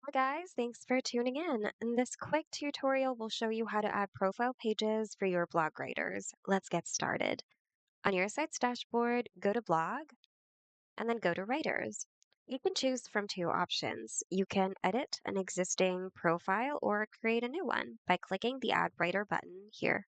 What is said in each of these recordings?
Hi guys, thanks for tuning in. And this quick tutorial will show you how to add profile pages for your blog writers. Let's get started. On your site's dashboard, go to blog and then go to writers. You can choose from two options. You can edit an existing profile or create a new one by clicking the add writer button here.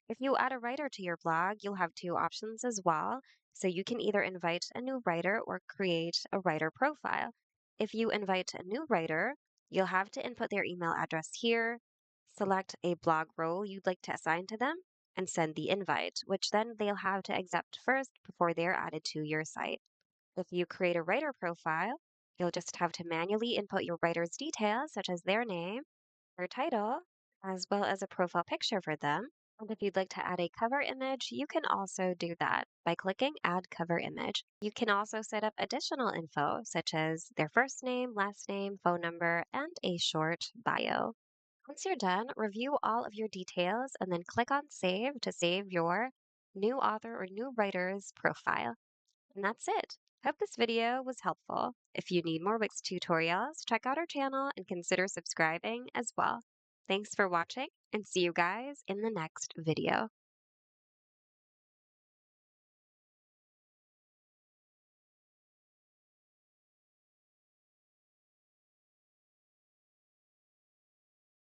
If you add a writer to your blog, you'll have two options as well. So you can either invite a new writer or create a writer profile. If you invite a new writer, you'll have to input their email address here, select a blog role you'd like to assign to them, and send the invite, which then they'll have to accept first before they're added to your site. If you create a writer profile, you'll just have to manually input your writer's details, such as their name, their title, as well as a profile picture for them. And if you'd like to add a cover image, you can also do that by clicking Add Cover Image. You can also set up additional info, such as their first name, last name, phone number, and a short bio. Once you're done, review all of your details and then click on Save to save your new author or new writer's profile. And that's it. Hope this video was helpful. If you need more Wix tutorials, check out our channel and consider subscribing as well. Thanks for watching and see you guys in the next video.